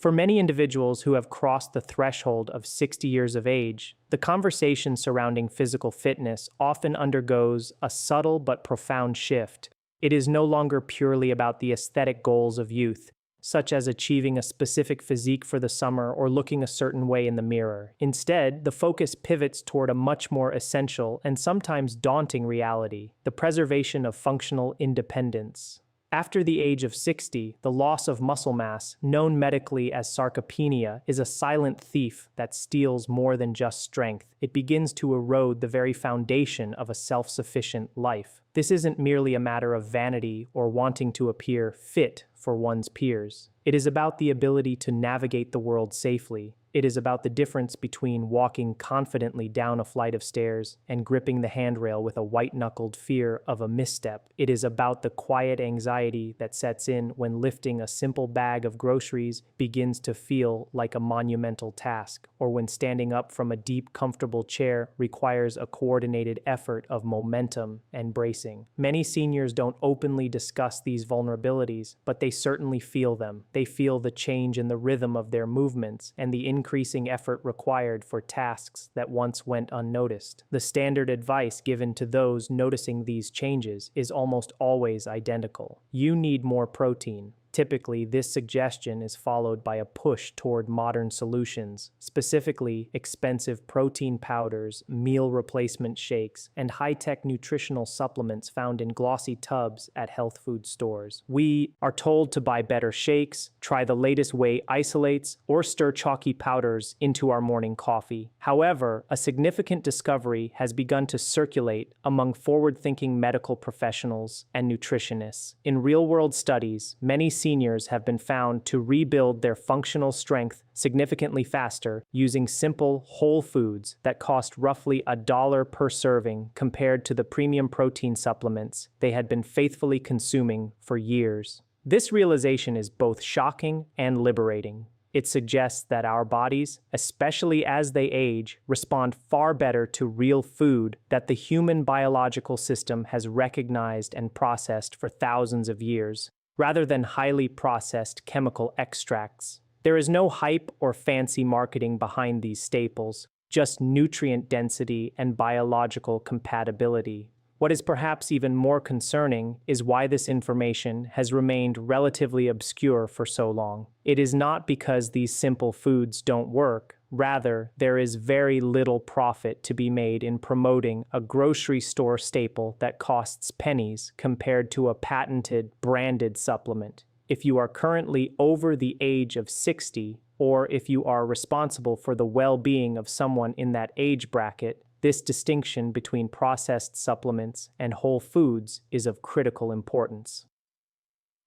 For many individuals who have crossed the threshold of 60 years of age, the conversation surrounding physical fitness often undergoes a subtle but profound shift. It is no longer purely about the aesthetic goals of youth, such as achieving a specific physique for the summer or looking a certain way in the mirror. Instead, the focus pivots toward a much more essential and sometimes daunting reality: the preservation of functional independence. After the age of 60, the loss of muscle mass, known medically as sarcopenia, is a silent thief that steals more than just strength. It begins to erode the very foundation of a self-sufficient life. This isn't merely a matter of vanity or wanting to appear fit for one's peers. It is about the ability to navigate the world safely. It is about the difference between walking confidently down a flight of stairs and gripping the handrail with a white-knuckled fear of a misstep. It is about the quiet anxiety that sets in when lifting a simple bag of groceries begins to feel like a monumental task, or when standing up from a deep, comfortable chair requires a coordinated effort of momentum and bracing. Many seniors don't openly discuss these vulnerabilities, but they certainly feel them. They feel the change in the rhythm of their movements and the increasing effort required for tasks that once went unnoticed. The standard advice given to those noticing these changes is almost always identical: you need more protein. Typically, this suggestion is followed by a push toward modern solutions, specifically expensive protein powders, meal replacement shakes, and high-tech nutritional supplements found in glossy tubs at health food stores. We are told to buy better shakes, try the latest whey isolates, or stir chalky powders into our morning coffee. However, a significant discovery has begun to circulate among forward-thinking medical professionals and nutritionists. In real-world studies, many seniors have been found to rebuild their functional strength significantly faster using simple, whole foods that cost roughly $1 per serving compared to the premium protein supplements they had been faithfully consuming for years. This realization is both shocking and liberating. It suggests that our bodies, especially as they age, respond far better to real food that the human biological system has recognized and processed for thousands of years, rather than highly processed chemical extracts. There is no hype or fancy marketing behind these staples, just nutrient density and biological compatibility. What is perhaps even more concerning is why this information has remained relatively obscure for so long. It is not because these simple foods don't work. Rather, there is very little profit to be made in promoting a grocery store staple that costs pennies compared to a patented, branded supplement. If you are currently over the age of 60, or if you are responsible for the well-being of someone in that age bracket, this distinction between processed supplements and whole foods is of critical importance.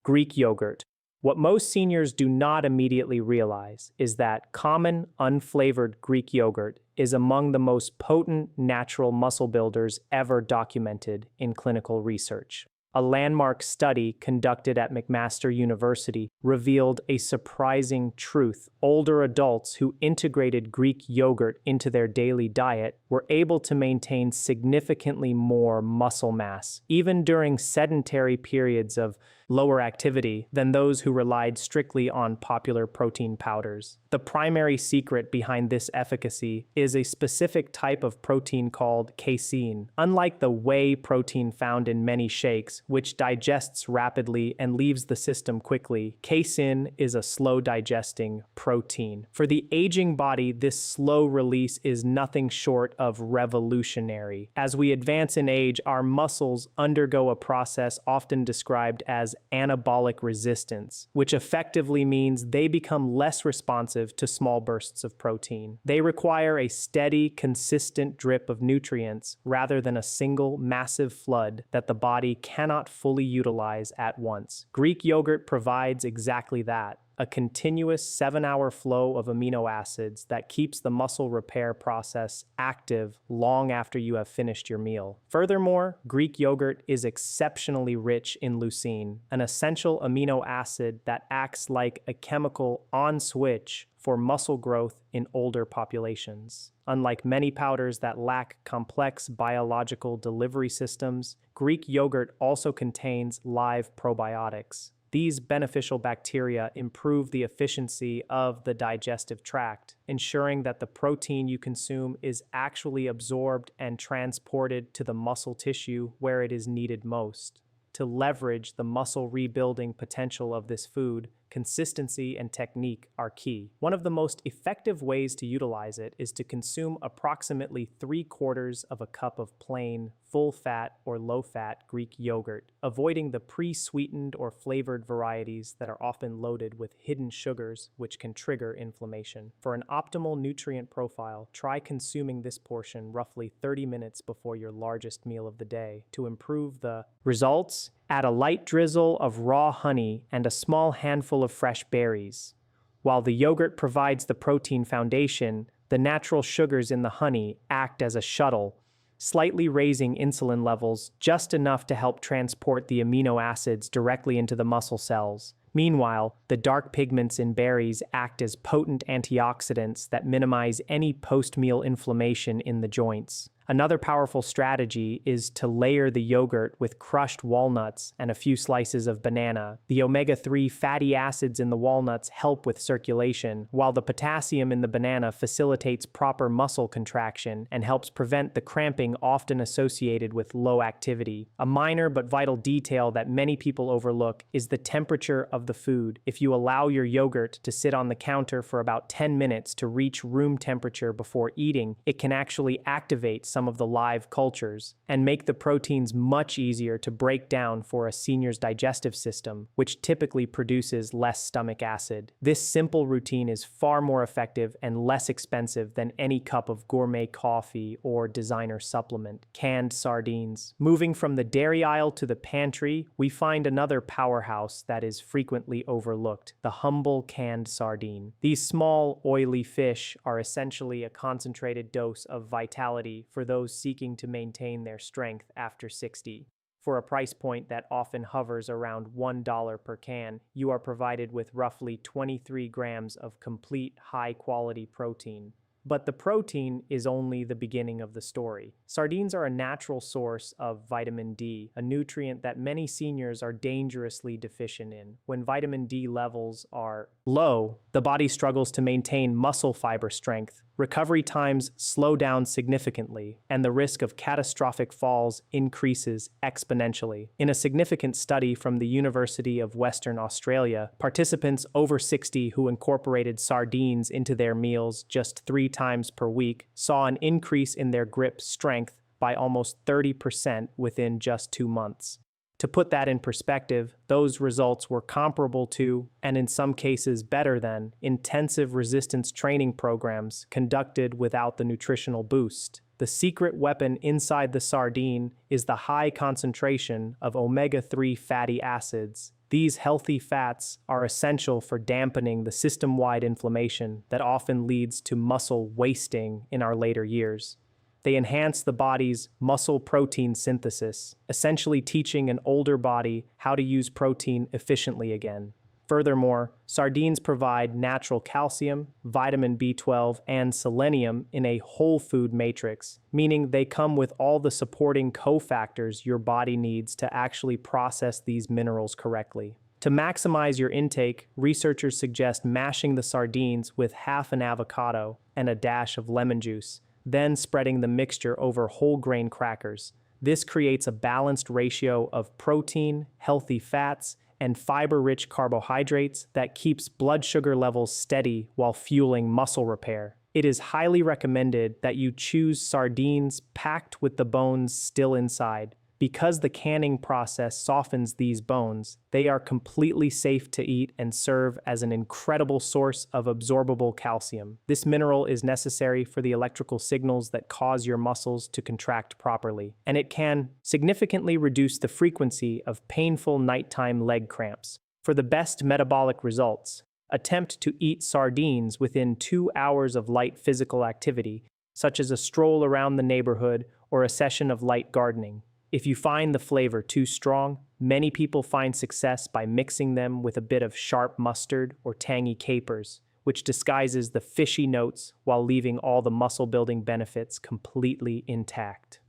Greek yogurt. What most seniors do not immediately realize is that common, unflavored Greek yogurt is among the most potent natural muscle builders ever documented in clinical research. A landmark study conducted at McMaster University revealed a surprising truth. Older adults who integrated Greek yogurt into their daily diet were able to maintain significantly more muscle mass, even during sedentary periods of lower activity, than those who relied strictly on popular protein powders. The primary secret behind this efficacy is a specific type of protein called casein. Unlike the whey protein found in many shakes, which digests rapidly and leaves the system quickly, casein is a slow-digesting protein. For the aging body, this slow release is nothing short of revolutionary. As we advance in age, our muscles undergo a process often described as anabolic resistance, which effectively means they become less responsive to small bursts of protein. They require a steady, consistent drip of nutrients rather than a single, massive flood that the body cannot fully utilize at once. Greek yogurt provides exactly that: a continuous 7-hour flow of amino acids that keeps the muscle repair process active long after you have finished your meal. Furthermore, Greek yogurt is exceptionally rich in leucine, an essential amino acid that acts like a chemical on switch for muscle growth in older populations. Unlike many powders that lack complex biological delivery systems, Greek yogurt also contains live probiotics. These beneficial bacteria improve the efficiency of the digestive tract, ensuring that the protein you consume is actually absorbed and transported to the muscle tissue where it is needed most. To leverage the muscle rebuilding potential of this food, consistency and technique are key. One of the most effective ways to utilize it is to consume approximately 3/4 of a cup of plain, full-fat or low-fat Greek yogurt, avoiding the pre-sweetened or flavored varieties that are often loaded with hidden sugars which can trigger inflammation. For an optimal nutrient profile, try consuming this portion roughly 30 minutes before your largest meal of the day. To improve the results, add a light drizzle of raw honey and a small handful of fresh berries. While the yogurt provides the protein foundation, the natural sugars in the honey act as a shuttle, slightly raising insulin levels just enough to help transport the amino acids directly into the muscle cells. Meanwhile, the dark pigments in berries act as potent antioxidants that minimize any post-meal inflammation in the joints. Another powerful strategy is to layer the yogurt with crushed walnuts and a few slices of banana. The omega-3 fatty acids in the walnuts help with circulation, while the potassium in the banana facilitates proper muscle contraction and helps prevent the cramping often associated with low activity. A minor but vital detail that many people overlook is the temperature of the food. If you allow your yogurt to sit on the counter for about 10 minutes to reach room temperature before eating, it can actually activate some of the live cultures and make the proteins much easier to break down for a senior's digestive system, which typically produces less stomach acid. This simple routine is far more effective and less expensive than any cup of gourmet coffee or designer supplement. Canned sardines. Moving from the dairy aisle to the pantry, we find another powerhouse that is frequently overlooked: the humble canned sardine. These small, oily fish are essentially a concentrated dose of vitality for those seeking to maintain their strength after 60. For a price point that often hovers around $1 per can, you are provided with roughly 23 grams of complete, high-quality protein. But the protein is only the beginning of the story. Sardines are a natural source of vitamin D, a nutrient that many seniors are dangerously deficient in. When vitamin D levels are low, the body struggles to maintain muscle fiber strength. Recovery times slow down significantly, and the risk of catastrophic falls increases exponentially. In a significant study from the University of Western Australia, participants over 60 who incorporated sardines into their meals just 3 times per week saw an increase in their grip strength by almost 30% within just 2 months. To put that in perspective, those results were comparable to, and in some cases better than, intensive resistance training programs conducted without the nutritional boost. The secret weapon inside the sardine is the high concentration of omega-3 fatty acids. These healthy fats are essential for dampening the system-wide inflammation that often leads to muscle wasting in our later years. They enhance the body's muscle protein synthesis, essentially teaching an older body how to use protein efficiently again. Furthermore, sardines provide natural calcium, vitamin B12, and selenium in a whole food matrix, meaning they come with all the supporting cofactors your body needs to actually process these minerals correctly. To maximize your intake, researchers suggest mashing the sardines with half an avocado and a dash of lemon juice, then spreading the mixture over whole grain crackers. This creates a balanced ratio of protein, healthy fats, and fiber-rich carbohydrates that keeps blood sugar levels steady while fueling muscle repair. It is highly recommended that you choose sardines packed with the bones still inside. Because the canning process softens these bones, they are completely safe to eat and serve as an incredible source of absorbable calcium. This mineral is necessary for the electrical signals that cause your muscles to contract properly, and it can significantly reduce the frequency of painful nighttime leg cramps. For the best metabolic results, attempt to eat sardines within 2 hours of light physical activity, such as a stroll around the neighborhood or a session of light gardening. If you find the flavor too strong, many people find success by mixing them with a bit of sharp mustard or tangy capers, which disguises the fishy notes while leaving all the muscle-building benefits completely intact.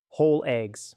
Whole eggs.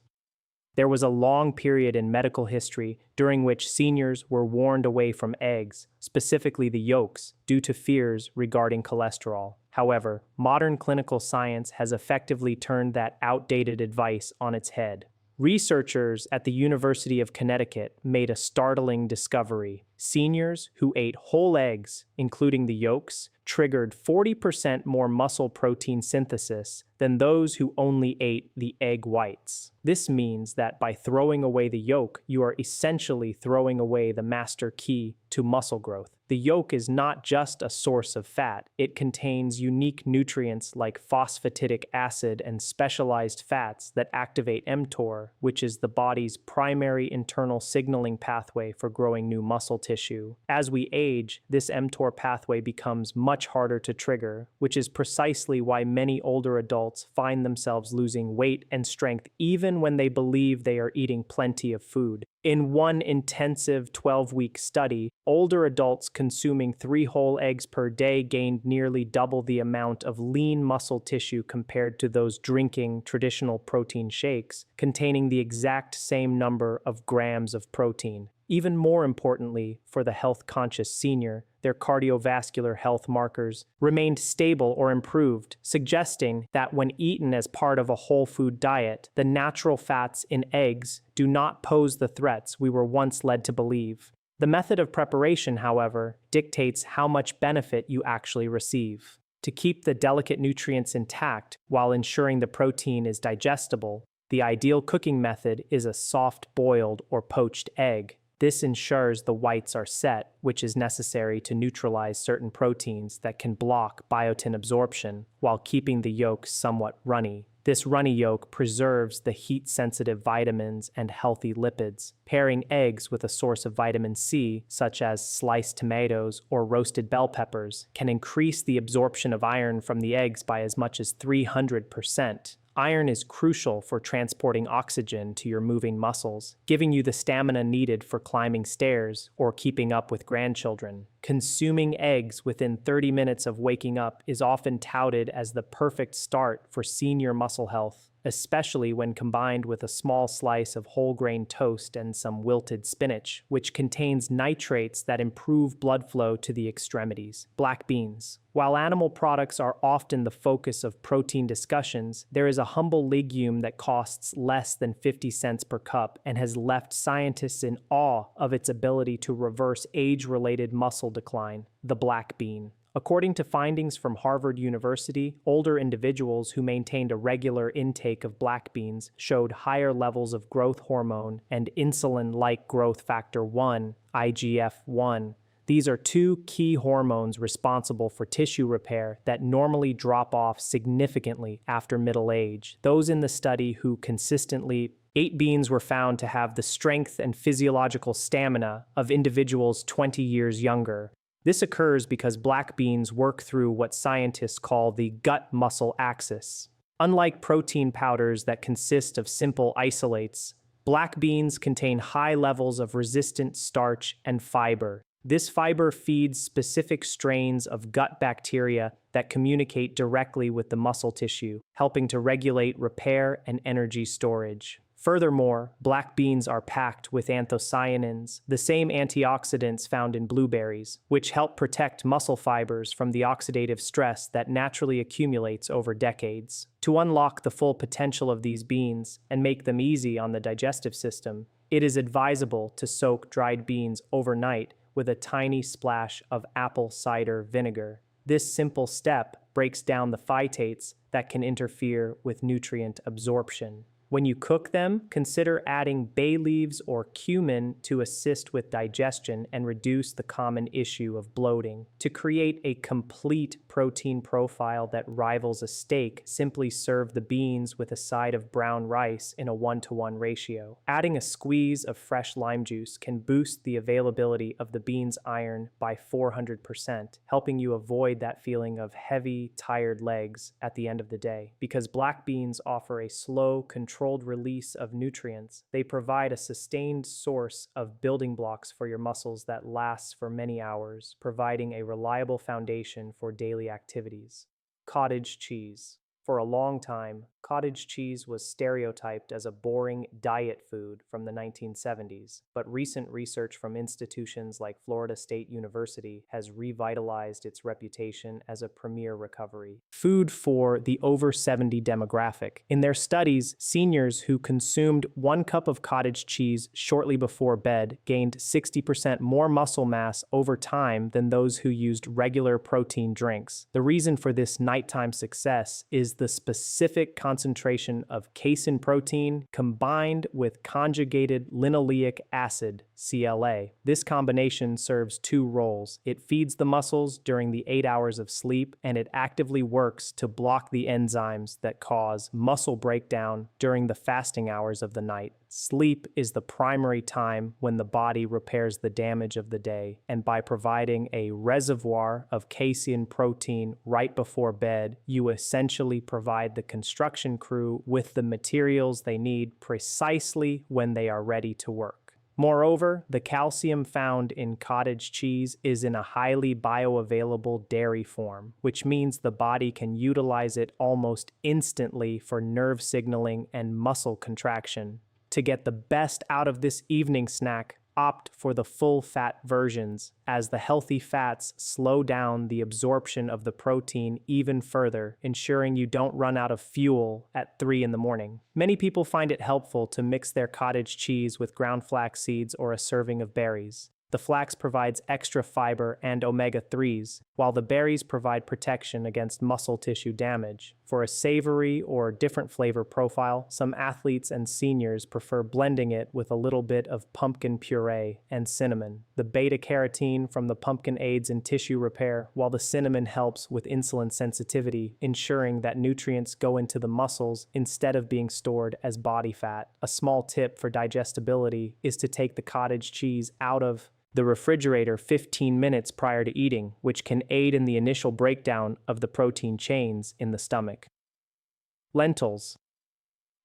There was a long period in medical history during which seniors were warned away from eggs, specifically the yolks, due to fears regarding cholesterol. However, modern clinical science has effectively turned that outdated advice on its head. Researchers at the University of Connecticut made a startling discovery. Seniors who ate whole eggs, including the yolks, triggered 40% more muscle protein synthesis than those who only ate the egg whites. This means that by throwing away the yolk, you are essentially throwing away the master key to muscle growth. The yolk is not just a source of fat, it contains unique nutrients like phosphatidic acid and specialized fats that activate mTOR, which is the body's primary internal signaling pathway for growing new muscle tissue. As we age, this mTOR pathway becomes much harder to trigger, which is precisely why many older adults find themselves losing weight and strength even when they believe they are eating plenty of food. In one intensive 12-week study, older adults consuming 3 whole eggs per day gained nearly double the amount of lean muscle tissue compared to those drinking traditional protein shakes, containing the exact same number of grams of protein. Even more importantly, for the health-conscious senior, their cardiovascular health markers remained stable or improved, suggesting that when eaten as part of a whole food diet, the natural fats in eggs do not pose the threats we were once led to believe. The method of preparation, however, dictates how much benefit you actually receive. To keep the delicate nutrients intact while ensuring the protein is digestible, the ideal cooking method is a soft-boiled or poached egg. This ensures the whites are set, which is necessary to neutralize certain proteins that can block biotin absorption while keeping the yolk somewhat runny. This runny yolk preserves the heat-sensitive vitamins and healthy lipids. Pairing eggs with a source of vitamin C, such as sliced tomatoes or roasted bell peppers, can increase the absorption of iron from the eggs by as much as 300%. Iron is crucial for transporting oxygen to your moving muscles, giving you the stamina needed for climbing stairs or keeping up with grandchildren. Consuming eggs within 30 minutes of waking up is often touted as the perfect start for senior muscle health, especially when combined with a small slice of whole grain toast and some wilted spinach, which contains nitrates that improve blood flow to the extremities. Black beans. While animal products are often the focus of protein discussions, there is a humble legume that costs less than 50 cents per cup and has left scientists in awe of its ability to reverse age-related muscle decline: the black bean. According to findings from Harvard University, older individuals who maintained a regular intake of black beans showed higher levels of growth hormone and insulin-like growth factor 1, IGF-1. These are 2 key hormones responsible for tissue repair that normally drop off significantly after middle age. Those in the study who consistently ate beans were found to have the strength and physiological stamina of individuals 20 years younger. This occurs because black beans work through what scientists call the gut-muscle axis. Unlike protein powders that consist of simple isolates, black beans contain high levels of resistant starch and fiber. This fiber feeds specific strains of gut bacteria that communicate directly with the muscle tissue, helping to regulate repair and energy storage. Furthermore, black beans are packed with anthocyanins, the same antioxidants found in blueberries, which help protect muscle fibers from the oxidative stress that naturally accumulates over decades. To unlock the full potential of these beans and make them easy on the digestive system, it is advisable to soak dried beans overnight with a tiny splash of apple cider vinegar. This simple step breaks down the phytates that can interfere with nutrient absorption. When you cook them, consider adding bay leaves or cumin to assist with digestion and reduce the common issue of bloating. To create a complete protein profile that rivals a steak, simply serve the beans with a side of brown rice in a 1-to-1 ratio. Adding a squeeze of fresh lime juice can boost the availability of the beans' iron by 400%, helping you avoid that feeling of heavy, tired legs at the end of the day. Because black beans offer a slow, controlled release of nutrients, they provide a sustained source of building blocks for your muscles that lasts for many hours, providing a reliable foundation for daily activities. Cottage cheese. For a long time, Cottage cheese was stereotyped as a boring diet food from the 1970s, but recent research from institutions like Florida State University has revitalized its reputation as a premier recovery food for the over 70 demographic. In their studies, seniors who consumed 1 cup of cottage cheese shortly before bed gained 60% more muscle mass over time than those who used regular protein drinks. The reason for this nighttime success is the specific concentration of casein protein combined with conjugated linoleic acid, CLA. This combination serves two roles. It feeds the muscles during the 8 hours of sleep, and it actively works to block the enzymes that cause muscle breakdown during the fasting hours of the night. Sleep is the primary time when the body repairs the damage of the day, and by providing a reservoir of casein protein right before bed, you essentially provide the construction crew with the materials they need precisely when they are ready to work. Moreover, the calcium found in cottage cheese is in a highly bioavailable dairy form, which means the body can utilize it almost instantly for nerve signaling and muscle contraction. To get the best out of this evening snack, opt for the full-fat versions, as the healthy fats slow down the absorption of the protein even further, ensuring you don't run out of fuel at 3 in the morning. Many people find it helpful to mix their cottage cheese with ground flax seeds or a serving of berries. The flax provides extra fiber and omega-3s, while the berries provide protection against muscle tissue damage. For a savory or different flavor profile, some athletes and seniors prefer blending it with a little bit of pumpkin puree and cinnamon. The beta-carotene from the pumpkin aids in tissue repair, while the cinnamon helps with insulin sensitivity, ensuring that nutrients go into the muscles instead of being stored as body fat. A small tip for digestibility is to take the cottage cheese out of the refrigerator 15 minutes prior to eating, which can aid in the initial breakdown of the protein chains in the stomach. Lentils.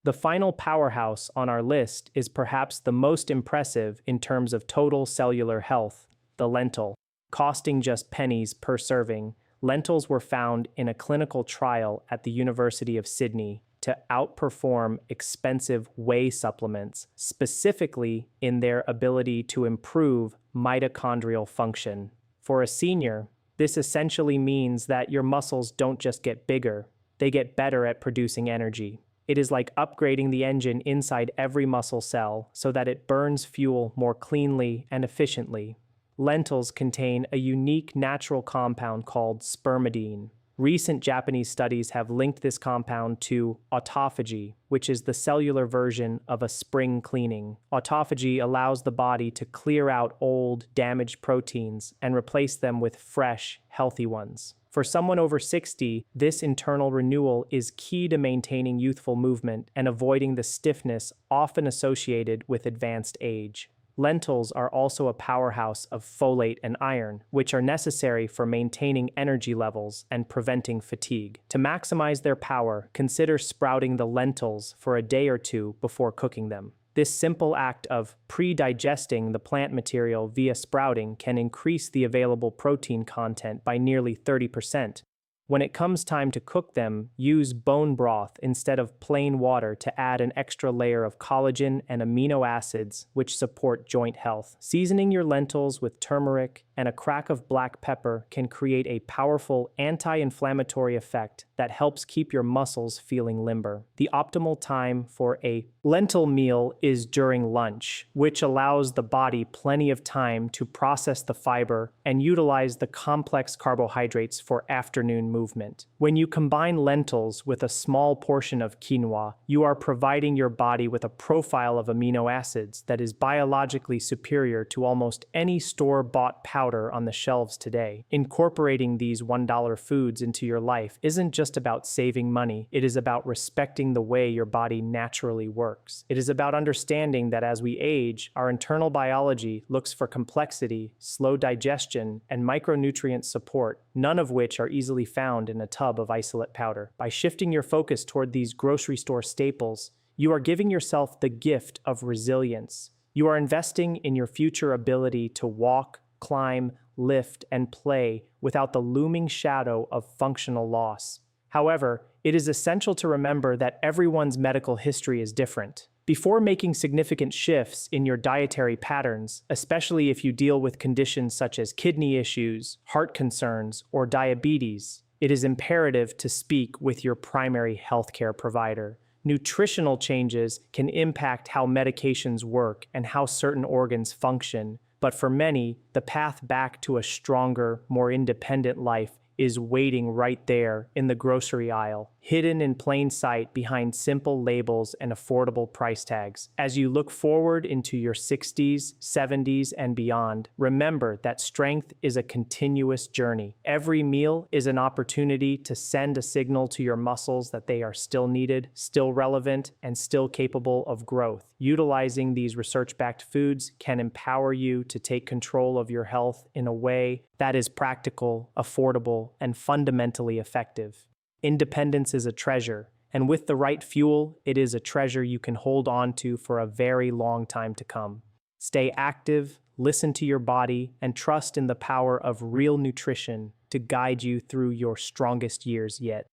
The final powerhouse on our list is perhaps the most impressive in terms of total cellular health, the lentil. Costing just pennies per serving, lentils were found in a clinical trial at the University of Sydney to outperform expensive whey supplements, specifically in their ability to improve mitochondrial function. For a senior, this essentially means that your muscles don't just get bigger, they get better at producing energy. It is like upgrading the engine inside every muscle cell so that it burns fuel more cleanly and efficiently. Lentils contain a unique natural compound called spermidine. Recent Japanese studies have linked this compound to autophagy, which is the cellular version of a spring cleaning. Autophagy allows the body to clear out old, damaged proteins and replace them with fresh, healthy ones. For someone over 60, this internal renewal is key to maintaining youthful movement and avoiding the stiffness often associated with advanced age. Lentils are also a powerhouse of folate and iron, which are necessary for maintaining energy levels and preventing fatigue. To maximize their power, consider sprouting the lentils for a day or two before cooking them. This simple act of pre-digesting the plant material via sprouting can increase the available protein content by nearly 30%. When it comes time to cook them, use bone broth instead of plain water to add an extra layer of collagen and amino acids which support joint health. Seasoning your lentils with turmeric and a crack of black pepper can create a powerful anti-inflammatory effect that helps keep your muscles feeling limber. The optimal time for a lentil meal is during lunch, which allows the body plenty of time to process the fiber and utilize the complex carbohydrates for afternoon movement. When you combine lentils with a small portion of quinoa, you are providing your body with a profile of amino acids that is biologically superior to almost any store-bought powder on the shelves today. Incorporating these $1 foods into your life isn't just about saving money, it is about respecting the way your body naturally works. It is about understanding that as we age, our internal biology looks for complexity, slow digestion, and micronutrient support, none of which are easily found in a tub of isolate powder. By shifting your focus toward these grocery store staples, you are giving yourself the gift of resilience. You are investing in your future ability to walk, climb, lift, and play without the looming shadow of functional loss. However, it is essential to remember that everyone's medical history is different. Before making significant shifts in your dietary patterns, especially if you deal with conditions such as kidney issues, heart concerns, or diabetes, it is imperative to speak with your primary healthcare provider. Nutritional changes can impact how medications work and how certain organs function, but for many, the path back to a stronger, more independent life is waiting right there in the grocery aisle, hidden in plain sight behind simple labels and affordable price tags. As you look forward into your 60s, 70s, and beyond, remember that strength is a continuous journey. Every meal is an opportunity to send a signal to your muscles that they are still needed, still relevant, and still capable of growth. Utilizing these research-backed foods can empower you to take control of your health in a way that is practical, affordable, and fundamentally effective. Independence is a treasure, and with the right fuel, it is a treasure you can hold on to for a very long time to come. Stay active, listen to your body, and trust in the power of real nutrition to guide you through your strongest years yet.